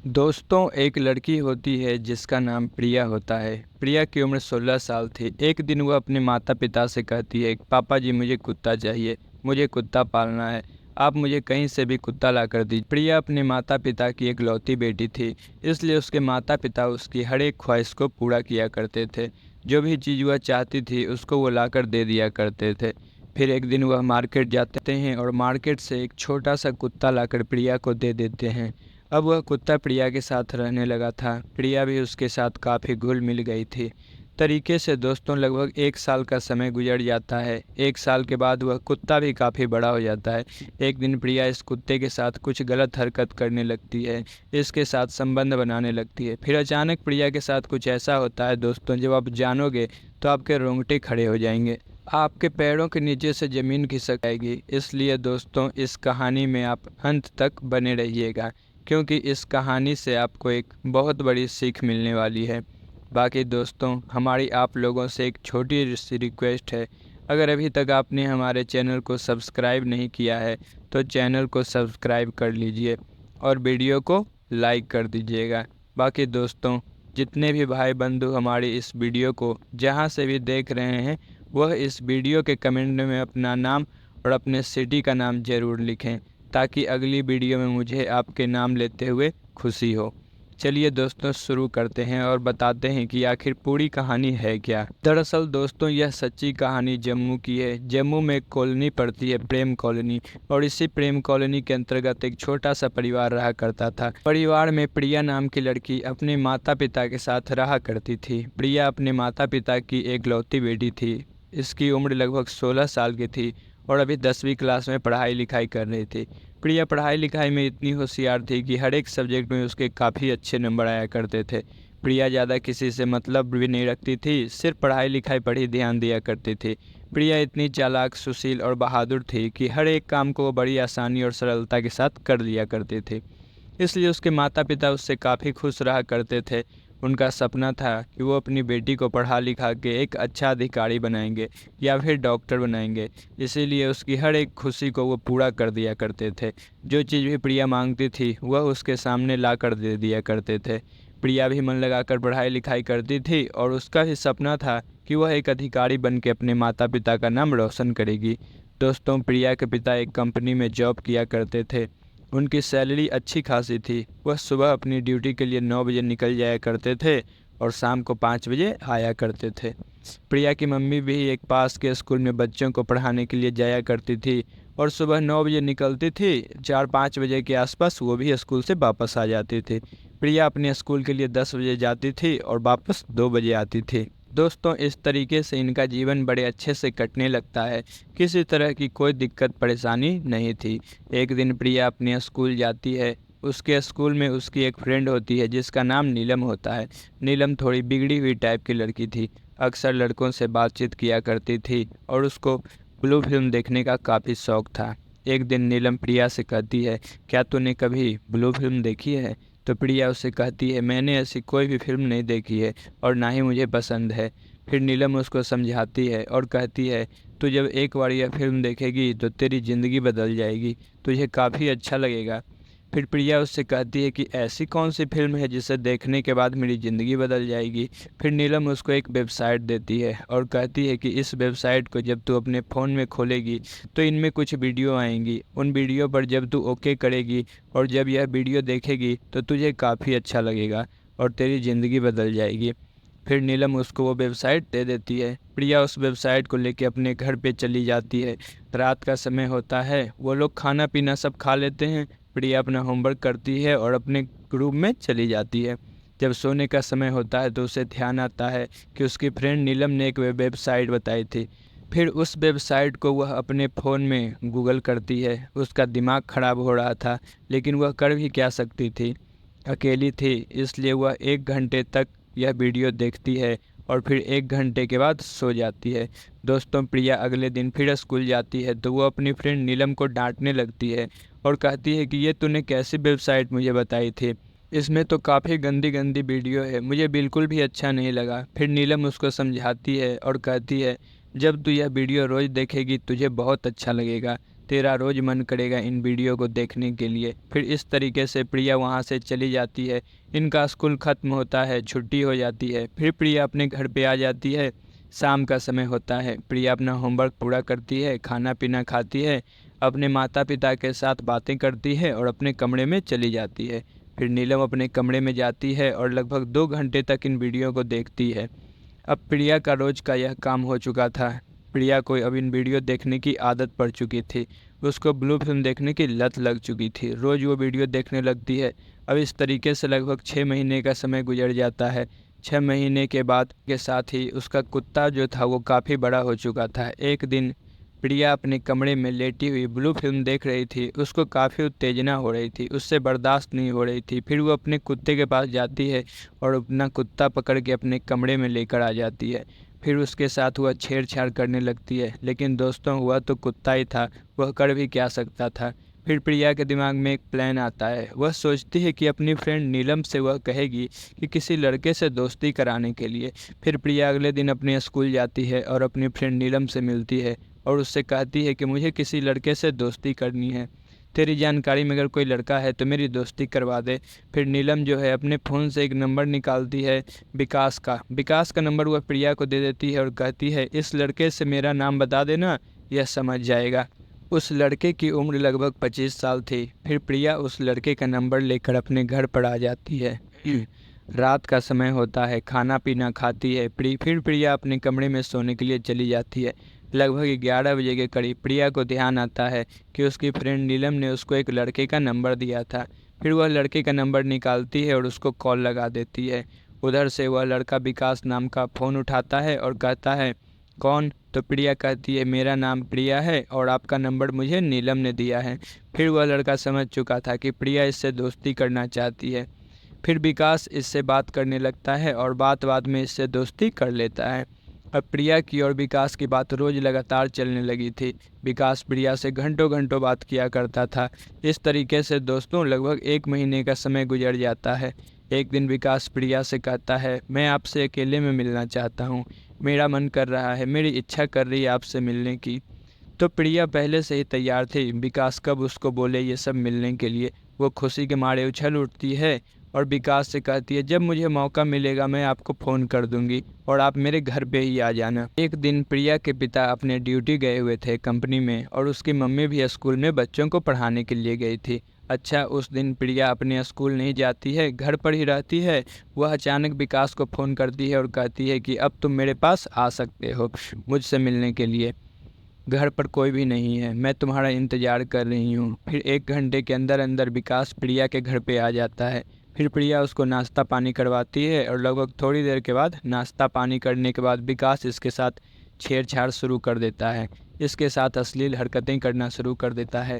दोस्तों, एक लड़की होती है जिसका नाम प्रिया होता है। प्रिया की उम्र 16 साल थी। एक दिन वह अपने माता पिता से कहती है, पापा जी मुझे कुत्ता चाहिए, मुझे कुत्ता पालना है, आप मुझे कहीं से भी कुत्ता ला कर दीजिए। प्रिया अपने माता पिता की इकलौती बेटी थी, इसलिए उसके माता पिता उसकी हर एक ख्वाहिश को पूरा किया करते थे। जो भी चीज़ वह चाहती थी उसको वो ला कर दे दिया करते थे। फिर एक दिन वह मार्केट जाते हैं और मार्केट से एक छोटा सा कुत्ता लाकर प्रिया को दे देते हैं। अब वह कुत्ता प्रिया के साथ रहने लगा था। प्रिया भी उसके साथ काफ़ी घुल मिल गई थी। तरीके से दोस्तों लगभग 1 साल का समय गुजर जाता है। 1 साल के बाद वह कुत्ता भी काफ़ी बड़ा हो जाता है। एक दिन प्रिया इस कुत्ते के साथ कुछ गलत हरकत करने लगती है, इसके साथ संबंध बनाने लगती है। फिर अचानक प्रिया के साथ कुछ ऐसा होता है दोस्तों, जब आप जानोगे तो आपके रोंगटे खड़े हो जाएंगे, आपके पैरों के नीचे से ज़मीन खिसक आएगी। इसलिए दोस्तों इस कहानी में आप अंत तक बने रहिएगा, क्योंकि इस कहानी से आपको एक बहुत बड़ी सीख मिलने वाली है। बाकी दोस्तों, हमारी आप लोगों से एक छोटी सी रिक्वेस्ट है। अगर अभी तक आपने हमारे चैनल को सब्सक्राइब नहीं किया है तो चैनल को सब्सक्राइब कर लीजिए और वीडियो को लाइक कर दीजिएगा। बाकी दोस्तों, जितने भी भाई बंधु हमारी इस वीडियो को जहां से भी देख रहे हैं, वह इस वीडियो के कमेंट में अपना नाम और अपने सिटी का नाम ज़रूर लिखें, ताकि अगली वीडियो में मुझे आपके नाम लेते हुए खुशी हो। चलिए दोस्तों, शुरू करते हैं और बताते हैं कि आखिर पूरी कहानी है क्या। दरअसल दोस्तों, यह सच्ची कहानी जम्मू की है। जम्मू में एक कॉलोनी पड़ती है, प्रेम कॉलोनी, और इसी प्रेम कॉलोनी के अंतर्गत एक छोटा सा परिवार रहा करता था। परिवार में प्रिया नाम की लड़की अपने माता पिता के साथ रहा करती थी। प्रिया अपने माता पिता की एकलौती बेटी थी। इसकी उम्र लगभग 16 साल की थी और अभी 10वीं क्लास में पढ़ाई लिखाई कर रही थी। प्रिया पढ़ाई लिखाई में इतनी होशियार थी कि हर एक सब्जेक्ट में उसके काफ़ी अच्छे नंबर आया करते थे। प्रिया ज़्यादा किसी से मतलब भी नहीं रखती थी, सिर्फ पढ़ाई लिखाई पर ही ध्यान दिया करती थी। प्रिया इतनी चालाक, सुशील और बहादुर थी कि हर एक काम को वो बड़ी आसानी और सरलता के साथ कर लिया करती थी। इसलिए उसके माता पिता उससे काफ़ी खुश रहा करते थे। उनका सपना था कि वो अपनी बेटी को पढ़ा लिखा के एक अच्छा अधिकारी बनाएंगे या फिर डॉक्टर बनाएंगे। इसीलिए उसकी हर एक खुशी को वो पूरा कर दिया करते थे। जो चीज़ भी प्रिया मांगती थी वह उसके सामने ला कर दे दिया करते थे। प्रिया भी मन लगाकर पढ़ाई लिखाई करती थी और उसका भी सपना था कि वह एक अधिकारी बन के अपने माता पिता का नाम रोशन करेगी। दोस्तों, प्रिया के पिता एक कंपनी में जॉब किया करते थे। उनकी सैलरी अच्छी खासी थी। वह सुबह अपनी ड्यूटी के लिए 9 बजे निकल जाया करते थे और शाम को 5 बजे आया करते थे। प्रिया की मम्मी भी एक पास के स्कूल में बच्चों को पढ़ाने के लिए जाया करती थी और सुबह 9 बजे निकलती थी, 4-5 बजे के आसपास वो भी स्कूल से वापस आ जाती थी। प्रिया अपने स्कूल के लिए 10 बजे जाती थी और वापस 2 बजे आती थी। दोस्तों, इस तरीके से इनका जीवन बड़े अच्छे से कटने लगता है। किसी तरह की कोई दिक्कत परेशानी नहीं थी। एक दिन प्रिया अपने स्कूल जाती है। उसके स्कूल में उसकी एक फ्रेंड होती है जिसका नाम नीलम होता है। नीलम थोड़ी बिगड़ी हुई टाइप की लड़की थी। अक्सर लड़कों से बातचीत किया करती थी और उसको ब्लू फिल्म देखने का काफ़ी शौक था। एक दिन नीलम प्रिया से कहती है, क्या तूने कभी ब्लू फिल्म देखी है? तो प्रिया उससे कहती है, मैंने ऐसी कोई भी फिल्म नहीं देखी है और ना ही मुझे पसंद है। फिर नीलम उसको समझाती है और कहती है, तू जब एक बार यह फिल्म देखेगी तो तेरी ज़िंदगी बदल जाएगी, तुझे काफ़ी अच्छा लगेगा। फिर प्रिया उससे कहती है कि ऐसी कौन सी फिल्म है जिसे देखने के बाद मेरी ज़िंदगी बदल जाएगी। फिर नीलम उसको एक वेबसाइट देती है और कहती है कि इस वेबसाइट को जब तू अपने फ़ोन में खोलेगी तो इनमें कुछ वीडियो आएंगी। उन वीडियो पर जब तू ओके करेगी और जब यह वीडियो देखेगी तो तुझे काफ़ी अच्छा लगेगा और तेरी ज़िंदगी बदल जाएगी। फिर नीलम उसको वो वेबसाइट दे देती है। प्रिया उस वेबसाइट को लेके अपने घर पे चली जाती है। रात का समय होता है, वो लोग खाना पीना सब खा लेते हैं। प्रिया अपना होमवर्क करती है और अपने रूम में चली जाती है। जब सोने का समय होता है तो उसे ध्यान आता है कि उसकी फ्रेंड नीलम ने एक वेबसाइट बताई थी। फिर उस वेबसाइट को वह अपने फ़ोन में गूगल करती है। उसका दिमाग ख़राब हो रहा था, लेकिन वह कर भी क्या सकती थी, अकेली थी। इसलिए वह 1 घंटे तक यह वीडियो देखती है और फिर 1 घंटे के बाद सो जाती है। दोस्तों, प्रिया अगले दिन फिर स्कूल जाती है तो वो अपनी फ्रेंड नीलम को डांटने लगती है और कहती है कि ये तूने कैसी वेबसाइट मुझे बताई थी, इसमें तो काफ़ी गंदी गंदी वीडियो है, मुझे बिल्कुल भी अच्छा नहीं लगा। फिर नीलम उसको समझाती है और कहती है, जब तू यह वीडियो रोज़ देखेगी तुझे बहुत अच्छा लगेगा, तेरा रोज़ मन करेगा इन वीडियो को देखने के लिए। फिर इस तरीके से प्रिया वहाँ से चली जाती है। इनका स्कूल ख़त्म होता है, छुट्टी हो जाती है। फिर प्रिया अपने घर पे आ जाती है। शाम का समय होता है। प्रिया अपना होमवर्क पूरा करती है, खाना पीना खाती है, अपने माता पिता के साथ बातें करती है और अपने कमरे में चली जाती है। फिर नीलम अपने कमरे में जाती है और लगभग 2 घंटे तक इन वीडियो को देखती है। अब प्रिया का रोज़ का यह काम हो चुका था। प्रिया को अब इन वीडियो देखने की आदत पड़ चुकी थी। उसको ब्लू फिल्म देखने की लत लग चुकी थी। रोज़ वो वीडियो देखने लगती है। अब इस तरीके से लगभग 6 महीने का समय गुजर जाता है। 6 महीने के बाद के साथ ही उसका कुत्ता जो था वो काफ़ी बड़ा हो चुका था। एक दिन प्रिया अपने कमरे में लेटी हुई ब्लू फिल्म देख रही थी। उसको काफ़ी उत्तेजना हो रही थी, उससे बर्दाश्त नहीं हो रही थी। फिर वो अपने कुत्ते के पास जाती है और अपना कुत्ता पकड़ के अपने कमरे में लेकर आ जाती है। फिर उसके साथ वह छेड़छाड़ करने लगती है। लेकिन दोस्तों, हुआ तो कुत्ता ही था, वह कर भी क्या सकता था। फिर प्रिया के दिमाग में एक प्लान आता है। वह सोचती है कि अपनी फ्रेंड नीलम से वह कहेगी कि किसी लड़के से दोस्ती कराने के लिए। फिर प्रिया अगले दिन अपने स्कूल जाती है और अपनी फ्रेंड नीलम से मिलती है और उससे कहती है कि मुझे किसी लड़के से दोस्ती करनी है। तेरी जानकारी में अगर कोई लड़का है तो मेरी दोस्ती करवा दे। फिर नीलम जो है अपने फ़ोन से एक नंबर निकालती है विकास का नंबर वह प्रिया को दे देती है और कहती है, इस लड़के से मेरा नाम बता देना, यह समझ जाएगा। उस लड़के की उम्र लगभग 25 साल थी। फिर प्रिया उस लड़के का नंबर लेकर अपने घर पर आ जाती है। रात का समय होता है, खाना पीना खाती है। फिर प्रिया अपने कमरे में सोने के लिए चली जाती है। लगभग 11 बजे के करीब प्रिया को ध्यान आता है कि उसकी फ्रेंड नीलम ने उसको एक लड़के का नंबर दिया था। फिर वह लड़के का नंबर निकालती है और उसको कॉल लगा देती है। उधर से वह लड़का विकास नाम का फ़ोन उठाता है और कहता है, कौन? तो प्रिया कहती है, मेरा नाम प्रिया है और आपका नंबर मुझे नीलम ने दिया है। फिर वह लड़का समझ चुका था कि प्रिया इससे दोस्ती करना चाहती है। फिर विकास इससे बात करने लगता है और बात बात में इससे दोस्ती कर लेता है। अब प्रिया की और विकास की बात रोज़ लगातार चलने लगी थी। विकास प्रिया से घंटों घंटों बात किया करता था। इस तरीके से दोस्तों लगभग 1 महीने का समय गुजर जाता है। एक दिन विकास प्रिया से कहता है, मैं आपसे अकेले में मिलना चाहता हूँ, मेरा मन कर रहा है, मेरी इच्छा कर रही है आपसे मिलने की। तो प्रिया पहले से ही तैयार थी, विकास कब उसको बोले ये सब मिलने के लिए। वो खुशी के मारे उछल उठती है और विकास से कहती है, जब मुझे मौका मिलेगा मैं आपको फ़ोन कर दूंगी और आप मेरे घर पे ही आ जाना। एक दिन प्रिया के पिता अपने ड्यूटी गए हुए थे कंपनी में और उसकी मम्मी भी स्कूल में बच्चों को पढ़ाने के लिए गई थी। अच्छा, उस दिन प्रिया अपने स्कूल नहीं जाती है, घर पर ही रहती है। वह अचानक विकास को फ़ोन करती है और कहती है कि अब तुम मेरे पास आ सकते हो मुझसे मिलने के लिए। घर पर कोई भी नहीं है, मैं तुम्हारा इंतज़ार कर रही हूँ। फिर 1 घंटे के अंदर अंदर विकास प्रिया के घर पे आ जाता है। फिर प्रिया उसको नाश्ता पानी करवाती है और लगभग थोड़ी देर के बाद नाश्ता पानी करने के बाद विकास इसके साथ छेड़छाड़ शुरू कर देता है। इसके साथ अश्लील हरकतें करना शुरू कर देता है।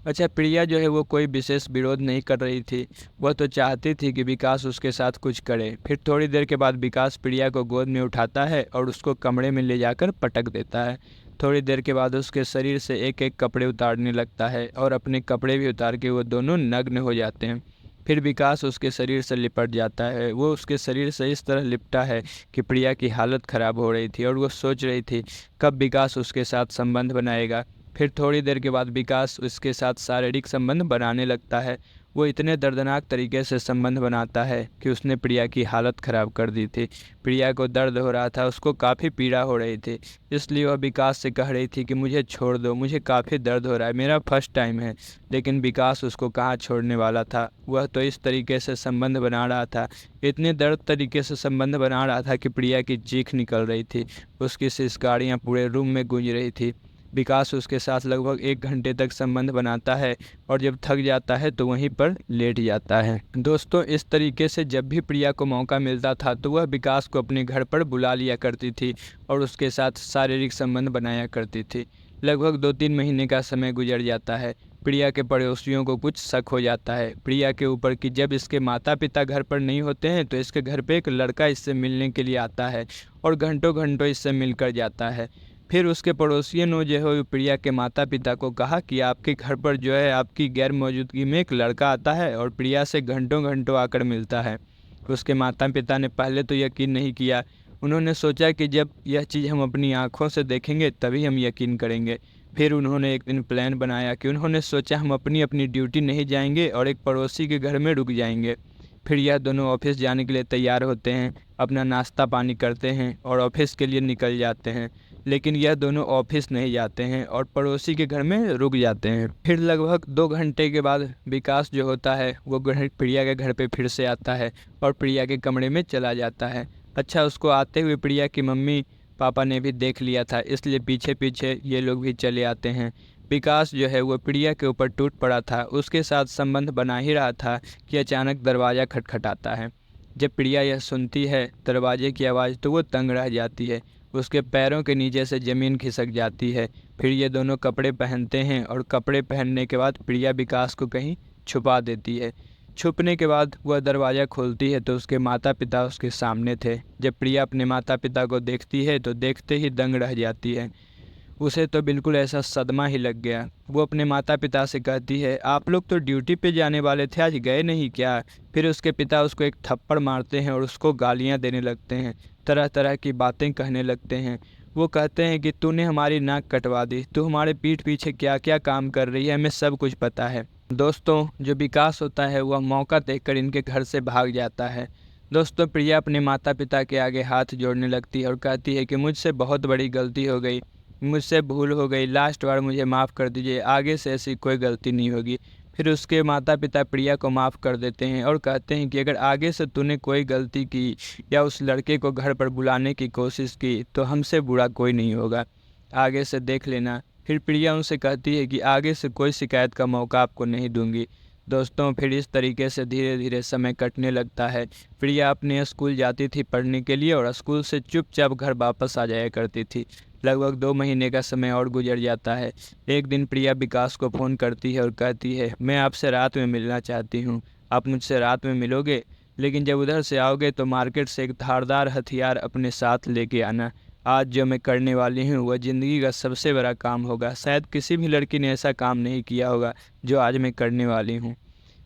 अच्छा, प्रिया जो है वो कोई विशेष विरोध नहीं कर रही थी। वह तो चाहती थी कि विकास उसके साथ कुछ करे। फिर थोड़ी देर के बाद विकास प्रिया को गोद में उठाता है और उसको कमरे में ले जाकर पटक देता है। थोड़ी देर के बाद उसके शरीर से एक एक कपड़े उतारने लगता है और अपने कपड़े भी उतार के वो दोनों नग्न हो जाते हैं। फिर विकास उसके शरीर से लिपट जाता है। वो उसके शरीर से इस तरह लिपटा है कि प्रिया की हालत ख़राब हो रही थी और वो सोच रही थी कब विकास उसके साथ संबंध बनाएगा। फिर थोड़ी देर के बाद विकास उसके साथ शारीरिक संबंध बनाने लगता है। वो इतने दर्दनाक तरीके से संबंध बनाता है कि उसने प्रिया की हालत ख़राब कर दी थी। प्रिया को दर्द हो रहा था, उसको काफ़ी पीड़ा हो रही थी, इसलिए वह विकास से कह रही थी कि मुझे छोड़ दो, मुझे काफ़ी दर्द हो रहा है, मेरा फर्स्ट टाइम है। लेकिन विकास उसको कहाँ छोड़ने वाला था। वह तो इस तरीके से संबंध बना रहा था, इतने दर्द तरीके से संबंध बना रहा था कि प्रिया की चीख निकल रही थी, उसकी सिसकारियाँ पूरे रूम में गूंज रही थी। विकास उसके साथ लगभग 1 घंटे तक संबंध बनाता है और जब थक जाता है तो वहीं पर लेट जाता है। दोस्तों, इस तरीके से जब भी प्रिया को मौका मिलता था तो वह विकास को अपने घर पर बुला लिया करती थी और उसके साथ शारीरिक संबंध बनाया करती थी। लगभग 2-3 महीने का समय गुजर जाता है। प्रिया के पड़ोसियों को कुछ शक हो जाता है प्रिया के ऊपर कि जब इसके माता पिता घर पर नहीं होते हैं तो इसके घर पे एक लड़का इससे मिलने के लिए आता है और घंटों घंटों इससे मिलकर जाता है। फिर उसके पड़ोसियों ने जो है प्रिया के माता पिता को कहा कि आपके घर पर जो है आपकी गैर मौजूदगी में एक लड़का आता है और प्रिया से घंटों घंटों आकर मिलता है। उसके माता पिता ने पहले तो यकीन नहीं किया। उन्होंने सोचा कि जब यह चीज़ हम अपनी आँखों से देखेंगे तभी हम यकीन करेंगे। फिर उन्होंने एक दिन प्लान बनाया कि उन्होंने सोचा हम अपनी अपनी ड्यूटी नहीं जाएंगे और एक पड़ोसी के घर में रुक जाएंगे। फिर यह दोनों ऑफिस जाने के लिए तैयार होते हैं, अपना नाश्ता पानी करते हैं और ऑफिस के लिए निकल जाते हैं। लेकिन यह दोनों ऑफिस नहीं जाते हैं और पड़ोसी के घर में रुक जाते हैं। फिर लगभग 2 घंटे के बाद विकास जो होता है वो प्रिया के घर पे फिर से आता है और प्रिया के कमरे में चला जाता है। अच्छा, उसको आते हुए प्रिया की मम्मी पापा ने भी देख लिया था, इसलिए पीछे पीछे ये लोग भी चले आते हैं। विकास जो है वो प्रिया के ऊपर टूट पड़ा था, उसके साथ संबंध बना ही रहा था कि अचानक दरवाज़ा खटखटाता है। जब प्रिया यह सुनती है दरवाजे की आवाज़ तो वो तंग रह जाती है, उसके पैरों के नीचे से ज़मीन खिसक जाती है। फिर ये दोनों कपड़े पहनते हैं और कपड़े पहनने के बाद प्रिया विकास को कहीं छुपा देती है। छुपने के बाद वह दरवाज़ा खोलती है तो उसके माता पिता उसके सामने थे। जब प्रिया अपने माता पिता को देखती है तो देखते ही दंग रह जाती है, उसे तो बिल्कुल ऐसा सदमा ही लग गया। वो अपने माता पिता से कहती है, आप लोग तो ड्यूटी पे जाने वाले थे, आज गए नहीं क्या? फिर उसके पिता उसको एक थप्पड़ मारते हैं और उसको गालियाँ देने लगते हैं, तरह तरह की बातें कहने लगते हैं। वो कहते हैं कि तूने हमारी नाक कटवा दी, तू हमारे पीठ पीछे क्या क्या काम कर रही है, हमें सब कुछ पता है। दोस्तों, जो विकास होता है वह मौका देखकर इनके घर से भाग जाता है। दोस्तों, प्रिया अपने माता पिता के आगे हाथ जोड़ने लगती है और कहती है कि मुझसे बहुत बड़ी गलती हो गई, मुझसे भूल हो गई, लास्ट बार मुझे माफ़ कर दीजिए, आगे से ऐसी कोई गलती नहीं होगी। फिर उसके माता पिता प्रिया को माफ़ कर देते हैं और कहते हैं कि अगर आगे से तूने कोई गलती की या उस लड़के को घर पर बुलाने की कोशिश की तो हमसे बुरा कोई नहीं होगा, आगे से देख लेना। फिर प्रिया उनसे कहती है कि आगे से कोई शिकायत का मौका आपको नहीं दूंगी। दोस्तों, फिर इस तरीके से धीरे धीरे समय कटने लगता है। प्रिया अपने स्कूल जाती थी पढ़ने के लिए और स्कूल से चुपचाप घर वापस आ जाया करती थी। लगभग 2 महीने का समय और गुजर जाता है। एक दिन प्रिया विकास को फ़ोन करती है और कहती है, मैं आपसे रात में मिलना चाहती हूँ, आप मुझसे रात में मिलोगे? लेकिन जब उधर से आओगे तो मार्केट से एक धारदार हथियार अपने साथ लेके आना। आज जो मैं करने वाली हूँ वह ज़िंदगी का सबसे बड़ा काम होगा, शायद किसी भी लड़की ने ऐसा काम नहीं किया होगा जो आज मैं करने वाली हूँ।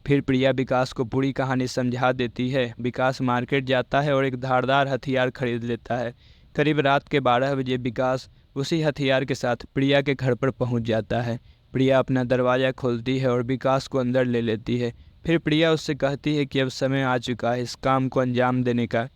फिर प्रिया विकास को पूरी कहानी समझा देती है। विकास मार्केट जाता है और एक धारदार हथियार खरीद लेता है। करीब रात के 12 बजे विकास उसी हथियार के साथ प्रिया के घर पर पहुंच जाता है। प्रिया अपना दरवाज़ा खोलती है और विकास को अंदर ले लेती है। फिर प्रिया उससे कहती है कि अब समय आ चुका है इस काम को अंजाम देने का।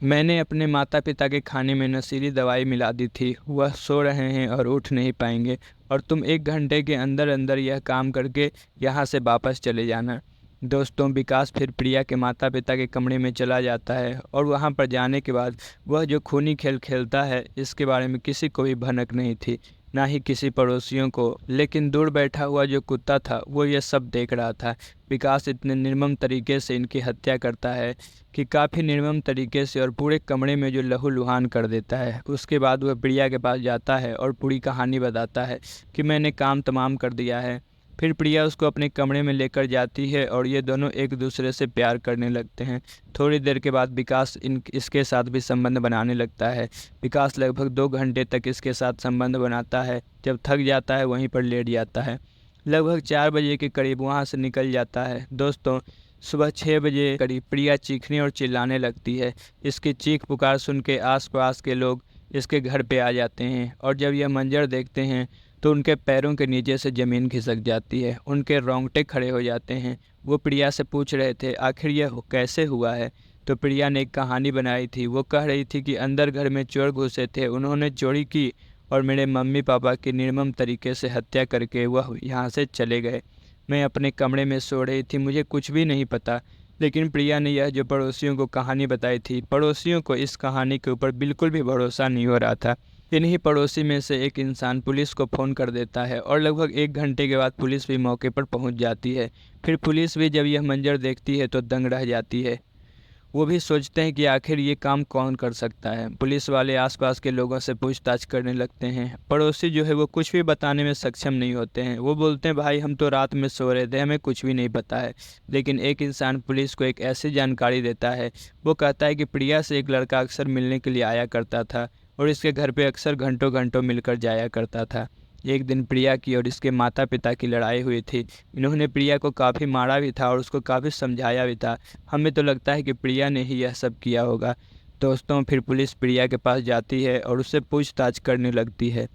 मैंने अपने माता पिता के खाने में नशीली दवाई मिला दी थी, वह सो रहे हैं और उठ नहीं पाएंगे और तुम 1 घंटे के अंदर अंदर यह काम करके यहाँ से वापस चले जाना। दोस्तों, विकास फिर प्रिया के माता पिता के कमरे में चला जाता है और वहाँ पर जाने के बाद वह जो खूनी खेल खेलता है इसके बारे में किसी को भी भनक नहीं थी, ना ही किसी पड़ोसियों को। लेकिन दूर बैठा हुआ जो कुत्ता था वो ये सब देख रहा था। विकास इतने निर्मम तरीके से इनकी हत्या करता है कि काफ़ी निर्मम तरीके से, और पूरे कमरे में जो लहूलुहान कर देता है। उसके बाद वह प्रिया के पास जाता है और पूरी कहानी बताता है कि मैंने काम तमाम कर दिया है। फिर प्रिया उसको अपने कमरे में लेकर जाती है और ये दोनों एक दूसरे से प्यार करने लगते हैं। थोड़ी देर के बाद विकास इसके साथ भी संबंध बनाने लगता है। विकास लगभग 2 घंटे तक इसके साथ संबंध बनाता है, जब थक जाता है वहीं पर लेट जाता है। लगभग 4 बजे के करीब वहाँ से निकल जाता है। दोस्तों, सुबह 6 बजे करीब प्रिया चीखने और चिल्लाने लगती है। इसकी चीख पुकार सुन के आसपास के लोग इसके घर पे आ जाते हैं और जब यह मंजर देखते हैं तो उनके पैरों के नीचे से ज़मीन खिसक जाती है, उनके रोंगटे खड़े हो जाते हैं। वो प्रिया से पूछ रहे थे आखिर यह कैसे हुआ है, तो प्रिया ने एक कहानी बनाई थी। वो कह रही थी कि अंदर घर में चोर घुसे थे, उन्होंने चोरी की और मेरे मम्मी पापा की निर्मम तरीके से हत्या करके वह यहाँ से चले गए। मैं अपने कमरे में सो रही थी, मुझे कुछ भी नहीं पता। लेकिन प्रिया ने यह जो पड़ोसियों को कहानी बताई थी, पड़ोसियों को इस कहानी के ऊपर बिल्कुल भी भरोसा नहीं हो रहा था। इन्हीं पड़ोसी में से एक इंसान पुलिस को फ़ोन कर देता है और लगभग 1 घंटे के बाद पुलिस भी मौके पर पहुंच जाती है। फिर पुलिस भी जब यह मंजर देखती है तो दंग रह जाती है। वो भी सोचते हैं कि आखिर ये काम कौन कर सकता है। पुलिस वाले आसपास के लोगों से पूछताछ करने लगते हैं। पड़ोसी जो है वो कुछ भी बताने में सक्षम नहीं होते हैं। वो बोलते हैं भाई हम तो रात में सो रहे थे, हमें कुछ भी नहीं पता है। लेकिन एक इंसान पुलिस को एक ऐसी जानकारी देता है। वो कहता है कि प्रिया से एक लड़का अक्सर मिलने के लिए आया करता था और इसके घर पे अक्सर घंटों घंटों मिलकर जाया करता था। एक दिन प्रिया की और इसके माता पिता की लड़ाई हुई थी। इन्होंने प्रिया को काफ़ी मारा भी था और उसको काफ़ी समझाया भी था। हमें तो लगता है कि प्रिया ने ही यह सब किया होगा। दोस्तों, फिर पुलिस प्रिया के पास जाती है और उससे पूछताछ करने लगती है।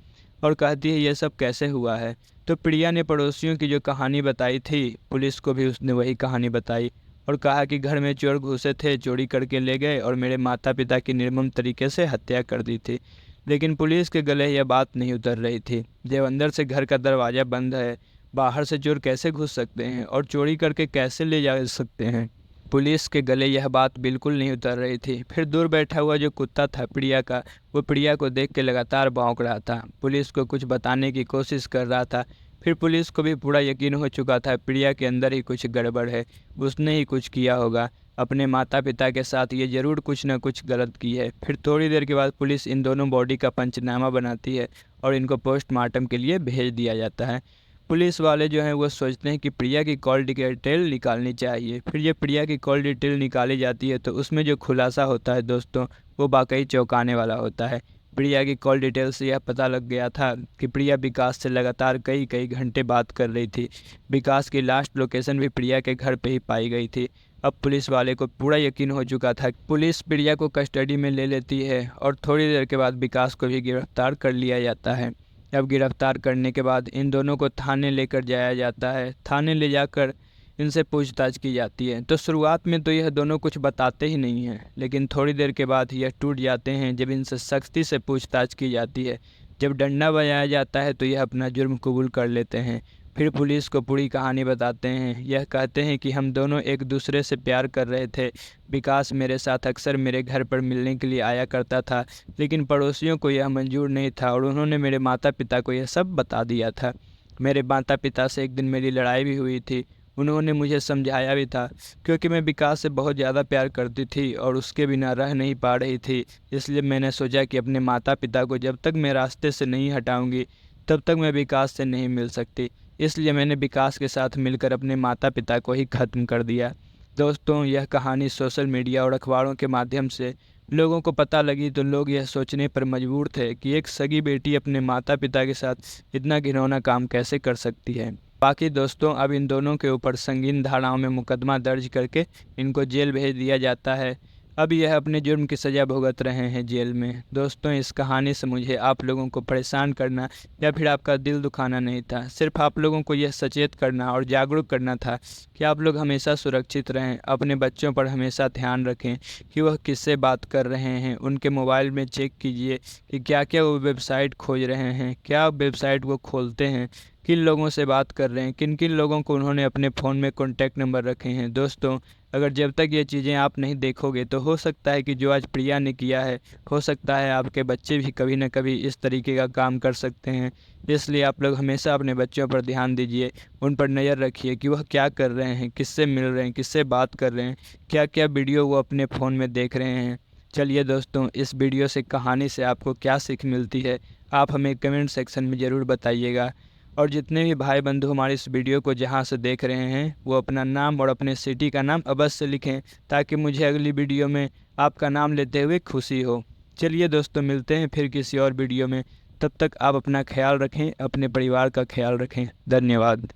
और कहती है ये सब कैसे हुआ है। तो प्रिया ने पड़ोसियों की जो कहानी बताई थी, पुलिस को भी उसने वही कहानी बताई और कहा कि घर में चोर घुसे थे, चोरी करके ले गए और मेरे माता पिता की निर्मम तरीके से हत्या कर दी थी। लेकिन पुलिस के गले यह बात नहीं उतर रही थी। जब अंदर से घर का दरवाज़ा बंद है, बाहर से चोर कैसे घुस सकते हैं और चोरी करके कैसे ले जा सकते हैं। पुलिस के गले यह बात बिल्कुल नहीं उतर रही थी। फिर दूर बैठा हुआ जो कुत्ता था प्रिया का, वो प्रिया को देख के लगातार भौंक रहा था, पुलिस को कुछ बताने की कोशिश कर रहा था। फिर पुलिस को भी पूरा यकीन हो चुका था प्रिया के अंदर ही कुछ गड़बड़ है, उसने ही कुछ किया होगा, अपने माता पिता के साथ ये ज़रूर कुछ ना कुछ गलत की है। फिर थोड़ी देर के बाद पुलिस इन दोनों बॉडी का पंचनामा बनाती है और इनको पोस्टमार्टम के लिए भेज दिया जाता है। पुलिस वाले जो हैं वो सोचते हैं कि प्रिया की कॉल डिटेल निकालनी चाहिए। फिर ये प्रिया की कॉल डिटेल निकाली जाती है तो उसमें जो खुलासा होता है दोस्तों, वो वाकई चौंकाने वाला होता है। प्रिया की कॉल डिटेल से यह पता लग गया था कि प्रिया विकास से लगातार कई कई घंटे बात कर रही थी। विकास की लास्ट लोकेशन भी प्रिया के घर पे ही पाई गई थी। अब पुलिस वाले को पूरा यकीन हो चुका था। पुलिस प्रिया को कस्टडी में ले लेती है और थोड़ी देर के बाद विकास को भी गिरफ्तार कर लिया जाता है। अब गिरफ्तार करने के बाद इन दोनों को थाने लेकर जाया जाता है। थाने ले जाकर इनसे पूछताछ की जाती है। तो शुरुआत में तो यह दोनों कुछ बताते ही नहीं हैं, लेकिन थोड़ी देर के बाद यह टूट जाते हैं जब इनसे सख्ती से पूछताछ की जाती है। जब डंडा बजाया जाता है तो यह अपना जुर्म कबूल कर लेते हैं। फिर पुलिस को पूरी कहानी बताते हैं। यह कहते हैं कि हम दोनों एक दूसरे से प्यार कर रहे थे। विकास मेरे साथ अक्सर मेरे घर पर मिलने के लिए आया करता था, लेकिन पड़ोसियों को यह मंजूर नहीं था और उन्होंने मेरे माता पिता को यह सब बता दिया था। मेरे माता पिता से एक दिन मेरी लड़ाई भी हुई थी। उन्होंने मुझे समझाया भी था, क्योंकि मैं विकास से बहुत ज़्यादा प्यार करती थी और उसके बिना रह नहीं पा रही थी। इसलिए मैंने सोचा कि अपने माता पिता को जब तक मैं रास्ते से नहीं हटाऊंगी, तब तक मैं विकास से नहीं मिल सकती। इसलिए मैंने विकास के साथ मिलकर अपने माता पिता को ही ख़त्म कर दिया। दोस्तों, यह कहानी सोशल मीडिया और अखबारों के माध्यम से लोगों को पता लगी तो लोग यह सोचने पर मजबूर थे कि एक सगी बेटी अपने माता पिता के साथ इतना घिनौना काम कैसे कर सकती है। बाकी दोस्तों, अब इन दोनों के ऊपर संगीन धाराओं में मुकदमा दर्ज करके इनको जेल भेज दिया जाता है। अब यह अपने जुर्म की सज़ा भुगत रहे हैं जेल में। दोस्तों, इस कहानी से मुझे आप लोगों को परेशान करना या फिर आपका दिल दुखाना नहीं था, सिर्फ आप लोगों को यह सचेत करना और जागरूक करना था कि आप लोग हमेशा सुरक्षित रहें। अपने बच्चों पर हमेशा ध्यान रखें कि वह किससे बात कर रहे हैं। उनके मोबाइल में चेक कीजिए कि क्या क्या वो वेबसाइट खोज रहे हैं, क्या वेबसाइट वो खोलते हैं, किन लोगों से बात कर रहे हैं, किन किन लोगों को उन्होंने अपने फ़ोन में कॉन्टैक्ट नंबर रखे हैं। दोस्तों, अगर जब तक ये चीज़ें आप नहीं देखोगे तो हो सकता है कि जो आज प्रिया ने किया है, हो सकता है आपके बच्चे भी कभी ना कभी इस तरीके का काम कर सकते हैं। इसलिए आप लोग हमेशा अपने बच्चों पर ध्यान दीजिए, उन पर नज़र रखिए कि वह क्या कर रहे हैं, किससे मिल रहे हैं, किससे बात कर रहे हैं, क्या क्या वीडियो वो अपने फ़ोन में देख रहे हैं। चलिए दोस्तों, इस वीडियो से कहानी से आपको क्या सीख मिलती है, आप हमें कमेंट सेक्शन में ज़रूर बताइएगा। और जितने भी भाई बंधु हमारी इस वीडियो को जहां से देख रहे हैं, वो अपना नाम और अपने सिटी का नाम अवश्य लिखें, ताकि मुझे अगली वीडियो में आपका नाम लेते हुए खुशी हो। चलिए दोस्तों, मिलते हैं फिर किसी और वीडियो में। तब तक आप अपना ख्याल रखें, अपने परिवार का ख्याल रखें। धन्यवाद।